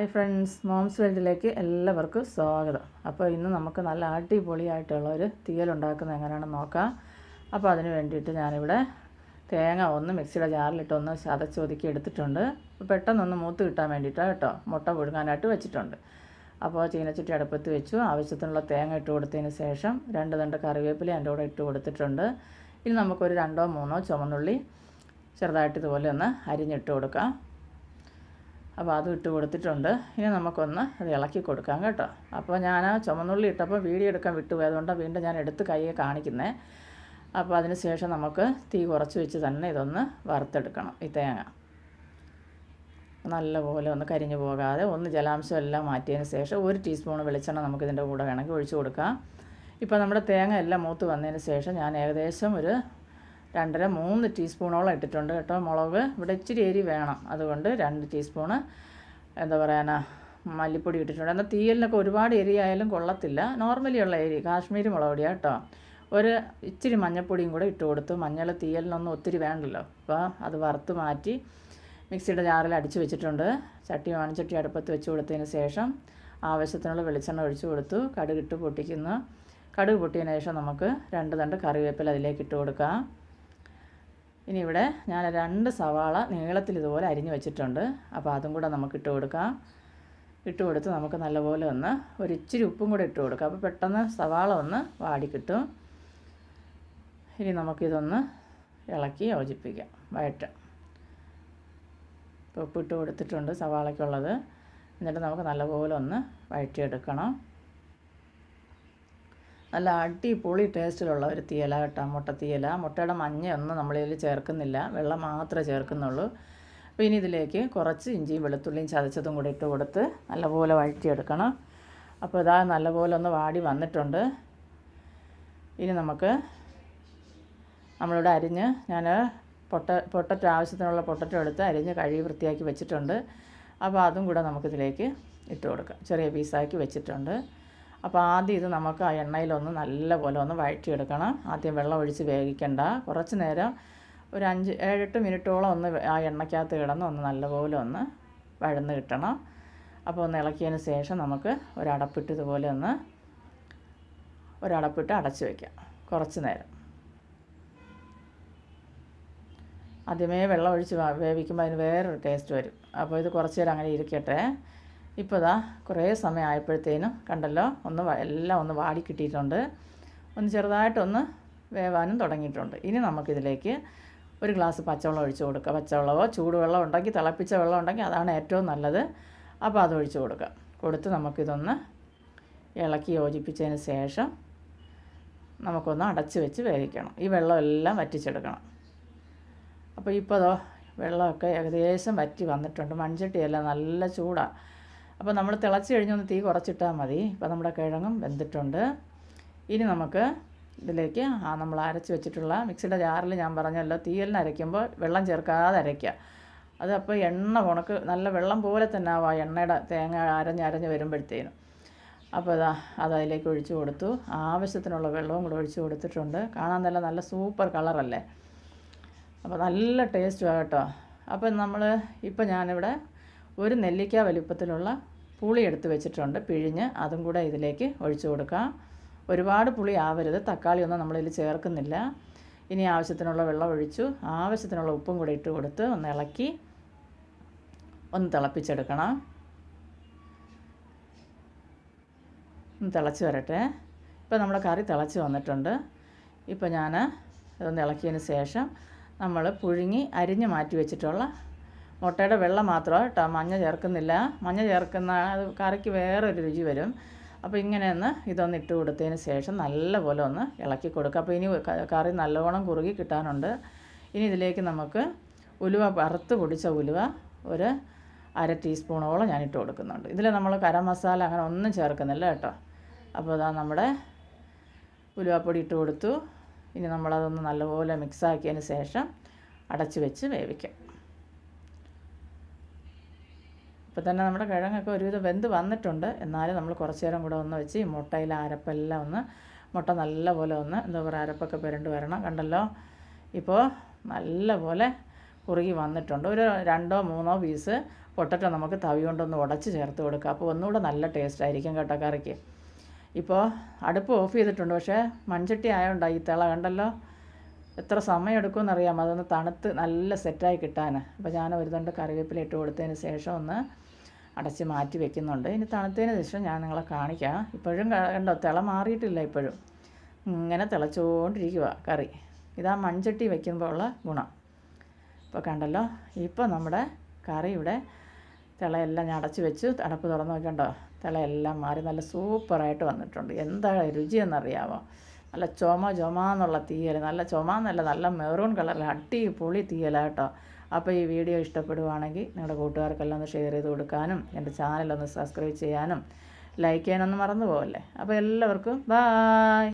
Hi friends, moms വേൾഡിലേക്ക് എല്ലാവർക്കും സ്വാഗതം. അപ്പോൾ ഇന്ന് നമുക്ക് നല്ല അടിപൊളിയായിട്ടുള്ള ഒരു തീയലുണ്ടാക്കുന്നത് എങ്ങനെയാണെന്ന് നോക്കാം. അപ്പോൾ അതിന് വേണ്ടിയിട്ട് ഞാനിവിടെ തേങ്ങ ഒന്ന് മിക്സിയുടെ ജാറിലിട്ടൊന്ന് ചതച്ചൊതുക്കി എടുത്തിട്ടുണ്ട്. പെട്ടെന്നൊന്ന് മൂത്ത് കിട്ടാൻ വേണ്ടിയിട്ടാണ് കേട്ടോ. മുട്ട പുഴുങ്ങാനായിട്ട് വെച്ചിട്ടുണ്ട്. അപ്പോൾ ചീനച്ചട്ടി അടുപ്പത്ത് വെച്ചു. ആവശ്യത്തിനുള്ള തേങ്ങ ഇട്ട് കൊടുത്തതിന് ശേഷം 2 തണ്ട് കറിവേപ്പില എൻ്റെ കൂടെ ഇട്ട് കൊടുത്തിട്ടുണ്ട്. ഇനി നമുക്കൊരു 2 3 ചുവന്നുള്ളി ചെറുതായിട്ട് ഇതുപോലെ ഒന്ന് അരിഞ്ഞിട്ട് കൊടുക്കാം. അപ്പോൾ അതും ഇട്ട് കൊടുത്തിട്ടുണ്ട്. ഇനി നമുക്കൊന്ന് അത് ഇളക്കി കൊടുക്കാം കേട്ടോ. അപ്പോൾ ഞാൻ ചുവന്നുള്ളി ഇട്ടപ്പോൾ വീഡിയോ എടുക്കാൻ വിട്ടുപോയി, അതുകൊണ്ടാണ് വീണ്ടും ഞാൻ എടുത്ത് കയ്യെ കാണിക്കുന്നത്. അപ്പോൾ അതിന് ശേഷം നമുക്ക് തീ കുറച്ച് വെച്ച് തന്നെ ഇതൊന്ന് വറുത്തെടുക്കണം. ഈ തേങ്ങ നല്ലപോലെ ഒന്ന് കരിഞ്ഞു പോകാതെ ഒന്ന് ജലാംശം എല്ലാം മാറ്റിയതിന് ശേഷം 1 ടീസ്പൂൺ വെളിച്ചെണ്ണ നമുക്കിതിൻ്റെ കൂടെ വേണമെങ്കിൽ ഒഴിച്ച് കൊടുക്കാം. ഇപ്പോൾ നമ്മുടെ തേങ്ങ എല്ലാം മൂത്ത് വന്നതിന് ശേഷം ഞാൻ ഏകദേശം ഒരു 2.5 3 ടീസ്പൂണോളം ഇട്ടിട്ടുണ്ട് കേട്ടോ. മുളക് ഇവിടെ ഇച്ചിരി എരി വേണം, അതുകൊണ്ട് 2 ടീസ്പൂണ് എന്താ പറയാനാ മല്ലിപ്പൊടി ഇട്ടിട്ടുണ്ട്. എന്നാൽ തീയലിനൊക്കെ ഒരുപാട് എരിയായാലും കൊള്ളത്തില്ല, നോർമലിയുള്ള എരി, കാശ്മീരി മുളക് പൊടിയാണ് കേട്ടോ. ഒരു ഇച്ചിരി മഞ്ഞൾപ്പൊടിയും കൂടെ ഇട്ട് കൊടുത്തു. മഞ്ഞൾ തീയലിനൊന്നും ഒത്തിരി വേണ്ടല്ലോ. അപ്പോൾ അത് വറുത്ത് മാറ്റി മിക്സിയുടെ ജാറിൽ അടിച്ച് വെച്ചിട്ടുണ്ട്. മൺചട്ടി അടുപ്പത്ത് വെച്ച് കൊടുത്തതിന് ശേഷം ആവശ്യത്തിനുള്ള വെളിച്ചെണ്ണ ഒഴിച്ച് കൊടുത്തു. കടുകിട്ട് പൊട്ടിക്കുന്നു. കടുക് പൊട്ടിയതിന് ശേഷം നമുക്ക് 2 തണ്ട് കറിവേപ്പില അതിലേക്ക് ഇട്ട് കൊടുക്കാം. ഇനി ഇവിടെ ഞാൻ 2 സവാള നീളത്തിൽ ഇതുപോലെ അരിഞ്ഞ് വെച്ചിട്ടുണ്ട്. അപ്പോൾ അതും കൂടെ നമുക്ക് ഇട്ട് കൊടുക്കാം. ഇട്ട് കൊടുത്ത് നമുക്ക് നല്ലപോലെ ഒന്ന് ഒരു ഇച്ചിരി ഉപ്പും കൂടെ ഇട്ട് കൊടുക്കാം. അപ്പോൾ പെട്ടെന്ന് സവാള ഒന്ന് വാടി കിട്ടും. ഇനി നമുക്കിതൊന്ന് ഇളക്കി യോജിപ്പിക്കാം, വഴറ്റാം. ഇപ്പോൾ ഉപ്പിട്ട് കൊടുത്തിട്ടുണ്ട് സവാളയ്ക്കുള്ളത്. എന്നിട്ട് നമുക്ക് നല്ലപോലെ ഒന്ന് വഴറ്റിയെടുക്കണം. നല്ല അടിപൊളി ടേസ്റ്റിലുള്ള ഒരു തീയല കേട്ടോ, മുട്ട തീയല. മുട്ടയുടെ മഞ്ഞയൊന്നും നമ്മളിതിൽ ചേർക്കുന്നില്ല, വെള്ളം മാത്രമേ ചേർക്കുന്നുള്ളൂ. അപ്പോൾ ഇനി ഇതിലേക്ക് കുറച്ച് ഇഞ്ചിയും വെളുത്തുള്ളിയും ചതച്ചതും കൂടി ഇട്ട് കൊടുത്ത് നല്ലപോലെ വഴറ്റിയെടുക്കണം. അപ്പോൾ ഇതാ നല്ലപോലെ ഒന്ന് വാടി വന്നിട്ടുണ്ട്. ഇനി നമുക്ക് നമ്മളിവിടെ അരിഞ്ഞ് ഞാൻ പൊട്ടറ്റോ ആവശ്യത്തിനുള്ള പൊട്ടറ്റോ എടുത്ത് അരിഞ്ഞ് കഴുകി വൃത്തിയാക്കി വെച്ചിട്ടുണ്ട്. അപ്പോൾ അതും കൂടെ നമുക്കിതിലേക്ക് ഇട്ട് കൊടുക്കാം. ചെറിയ പീസാക്കി വെച്ചിട്ടുണ്ട്. അപ്പോൾ ആദ്യം ഇത് നമുക്ക് ആ എണ്ണയിലൊന്ന് നല്ലപോലെ ഒന്ന് വഴറ്റിയെടുക്കണം. ആദ്യം വെള്ളം ഒഴിച്ച് വേവിക്കണ്ട. കുറച്ച് നേരം ഒരു 5-7-8 മിനിറ്റോളം ഒന്ന് ആ എണ്ണയ്ക്കകത്ത് കിടന്ന് ഒന്ന് നല്ലപോലെ ഒന്ന് വഴന്ന് കിട്ടണം. അപ്പോൾ ഒന്ന് ഇളക്കിയതിന് ശേഷം നമുക്ക് ഒരടപ്പിട്ട് ഇതുപോലെ ഒന്ന് ഒരടപ്പിട്ട് അടച്ച് വയ്ക്കാം കുറച്ച് നേരം. ആദ്യമേ വെള്ളം ഒഴിച്ച് വേവിക്കുമ്പോൾ അതിന് വേറൊരു ടേസ്റ്റ് വരും. അപ്പോൾ ഇത് കുറച്ച് നേരം അങ്ങനെ ഇരിക്കട്ടെ. ഇപ്പോൾ ഇതാ കുറേ സമയം ആയപ്പോഴത്തേനും കണ്ടല്ലോ, എല്ലാം ഒന്ന് വാടി കിട്ടിയിട്ടുണ്ട്. ഒന്ന് ചെറുതായിട്ടൊന്ന് വേവാനും തുടങ്ങിയിട്ടുണ്ട്. ഇനി നമുക്കിതിലേക്ക് 1 ഗ്ലാസ് പച്ചവെള്ളം ഒഴിച്ച് കൊടുക്കുക. പച്ചവെള്ളമോ ചൂടുവെള്ളം ഉണ്ടെങ്കിൽ, തിളപ്പിച്ച വെള്ളം ഉണ്ടെങ്കിൽ അതാണ് ഏറ്റവും നല്ലത്. അപ്പോൾ അത് ഒഴിച്ച് കൊടുക്കുക. കൊടുത്ത് നമുക്കിതൊന്ന് ഇളക്കി യോജിപ്പിച്ചതിന് ശേഷം നമുക്കൊന്ന് അടച്ച് വെച്ച് വേവിക്കണം. ഈ വെള്ളം എല്ലാം വറ്റിച്ചെടുക്കണം. അപ്പോൾ ഇപ്പോൾ അതോ വെള്ളമൊക്കെ ഏകദേശം വറ്റി വന്നിട്ടുണ്ട്. മൺചട്ടിയെല്ലാം നല്ല ചൂടാണ്. അപ്പോൾ നമ്മൾ തിളച്ച് കഴിഞ്ഞൊന്ന് തീ കുറച്ചിട്ടാൽ മതി. ഇപ്പോൾ നമ്മുടെ കിഴങ്ങും വെന്തിട്ടുണ്ട്. ഇനി നമുക്ക് ഇതിലേക്ക് നമ്മൾ അരച്ച് വെച്ചിട്ടുള്ള മിക്സിയുടെ ജാറിൽ ഞാൻ പറഞ്ഞല്ലോ, തീയലിന് അരയ്ക്കുമ്പോൾ വെള്ളം ചേർക്കാതെ അരയ്ക്കുക. അത് അപ്പോൾ എണ്ണ ഉണക്ക് നല്ല വെള്ളം പോലെ തന്നെ ആവും ആ എണ്ണയുടെ തേങ്ങ അരഞ്ഞ് വരുമ്പോഴത്തേനും. അപ്പോൾ അതിലേക്ക് ഒഴിച്ച് കൊടുത്തു. ആവശ്യത്തിനുള്ള വെള്ളവും കൂടെ ഒഴിച്ച് കൊടുത്തിട്ടുണ്ട്. കാണാൻ നല്ല സൂപ്പർ കളറല്ലേ. അപ്പോൾ നല്ല ടേസ്റ്റുമാണ് കേട്ടോ. അപ്പം ഇപ്പോൾ ഞാനിവിടെ 1 നെല്ലിക്ക വലിപ്പത്തിലുള്ള പുളി എടുത്ത് വെച്ചിട്ടുണ്ട്, പിഴിഞ്ഞ്. അതും കൂടെ ഇതിലേക്ക് ഒഴിച്ച് കൊടുക്കാം. ഒരുപാട് പുളി ആവരുത്, തക്കാളിയൊന്നും നമ്മളിതിൽ ചേർക്കുന്നില്ല. ഇനി ആവശ്യത്തിനുള്ള വെള്ളം ഒഴിച്ചു. ആവശ്യത്തിനുള്ള ഉപ്പും കൂടെ ഇട്ട് കൊടുത്ത് ഒന്ന് ഇളക്കി ഒന്ന് തിളപ്പിച്ചെടുക്കണം. ഒന്ന് തിളച്ച് വരട്ടെ. ഇപ്പോൾ നമ്മുടെ കറി തിളച്ച് വന്നിട്ടുണ്ട്. ഇപ്പോൾ ഞാൻ ഇതൊന്ന് ഇളക്കിയതിന് ശേഷം നമ്മൾ പുഴുങ്ങി അരിഞ്ഞ് മാറ്റി വെച്ചിട്ടുള്ള മുട്ടയുടെ വെള്ളം മാത്രമാണ് കേട്ടോ, മഞ്ഞ ചേർക്കുന്നില്ല. മഞ്ഞ ചേർക്കുന്ന അത് കറിക്ക് വേറൊരു രുചി വരും. അപ്പോൾ ഇങ്ങനെയൊന്ന് ഇതൊന്ന് ഇട്ട് കൊടുത്തതിന് ശേഷം നല്ലപോലെ ഒന്ന് ഇളക്കി കൊടുക്കുക. അപ്പോൾ ഇനി കറി നല്ലവണ്ണം കുറുകി കിട്ടാനുണ്ട്. ഇനി ഇതിലേക്ക് നമുക്ക് വറുത്ത് പൊടിച്ച ഉലുവ ഒരു 1/2 ടീസ്പൂണോളം ഞാൻ ഇട്ട് കൊടുക്കുന്നുണ്ട്. ഇതിൽ നമ്മൾ ഗരം മസാല അങ്ങനെ ഒന്നും ചേർക്കുന്നില്ല കേട്ടോ. അപ്പോൾ നമ്മുടെ ഉലുവപ്പൊടി ഇട്ട് കൊടുത്തു. ഇനി നമ്മളതൊന്ന് നല്ലപോലെ മിക്സാക്കിയതിന് ശേഷം അടച്ച് വെച്ച് വേവിക്കാം. ഇപ്പോൾ തന്നെ നമ്മുടെ കിഴങ്ങൊക്കെ ഒരുവിധം വെന്ത് വന്നിട്ടുണ്ട്. എന്നാലും നമ്മൾ കുറച്ച് നേരം കൂടെ ഒന്ന് വെച്ച് ഈ മുട്ടയിൽ അരപ്പെല്ലാം മുട്ട നല്ലപോലെ എന്താ പറയുക, അരപ്പൊക്കെ പുരണ്ട് വരണം. കണ്ടല്ലോ, ഇപ്പോൾ നല്ലപോലെ കുറുകി വന്നിട്ടുണ്ട്. ഒരു 2-3 പീസ് പൊട്ടറ്റോ നമുക്ക് തവി കൊണ്ടൊന്ന് ഉടച്ച് ചേർത്ത് കൊടുക്കുക. അപ്പോൾ ഒന്നുകൂടെ നല്ല ടേസ്റ്റ് ആയിരിക്കും കേട്ടോ കറിക്ക്. ഇപ്പോൾ അടുപ്പ് ഓഫ് ചെയ്തിട്ടുണ്ട്, പക്ഷേ മൺചട്ടി ആയതുകൊണ്ടാണ് ഈ തിള കണ്ടല്ലോ. എത്ര സമയം എടുക്കുമെന്നറിയാം അതൊന്ന് തണുത്ത് നല്ല സെറ്റായി കിട്ടാൻ. അപ്പോൾ ഞാൻ ഒരു തണ്ട് കറിവേപ്പില ഇട്ട് കൊടുത്തതിന് ശേഷം ഒന്ന് അടച്ച് മാറ്റി വെക്കുന്നുണ്ട്. ഇനി തണുത്തതിന് ശേഷം ഞാൻ നിങ്ങളെ കാണിക്കാം. ഇപ്പോഴും കണ്ടോ തിള മാറിയിട്ടില്ല, ഇപ്പോഴും ഇങ്ങനെ തിളച്ചുകൊണ്ടിരിക്കുക കറി. ഇതാ മൺചട്ടി വയ്ക്കുമ്പോൾ ഉള്ള ഗുണം. ഇപ്പോൾ കണ്ടല്ലോ, ഇപ്പോൾ നമ്മുടെ കറി ഇവിടെ തിളയെല്ലാം ഞാൻ അടച്ച് വെച്ച് അടപ്പ് തുറന്ന് നോക്കണ്ടോ, തിളയെല്ലാം മാറി നല്ല സൂപ്പറായിട്ട് വന്നിട്ടുണ്ട്. എന്താ രുചിയെന്നറിയാമോ? നല്ല ചുമ തീയൽ, നല്ല ചുമന്നല്ല, നല്ല മെറൂൺ കളറിൽ അടിപൊളി തീയല കേട്ടോ. അപ്പോൾ ഈ വീഡിയോ ഇഷ്ടപ്പെടുവാണെങ്കിൽ നിങ്ങളുടെ കൂട്ടുകാർക്കെല്ലാം ഒന്ന് ഷെയർ ചെയ്ത് കൊടുക്കാനും എൻ്റെ ചാനലൊന്ന് സബ്സ്ക്രൈബ് ചെയ്യാനും ലൈക്ക് ചെയ്യാനൊന്നും മറന്നു പോകല്ലേ. അപ്പോൾ എല്ലാവർക്കും ബായ്.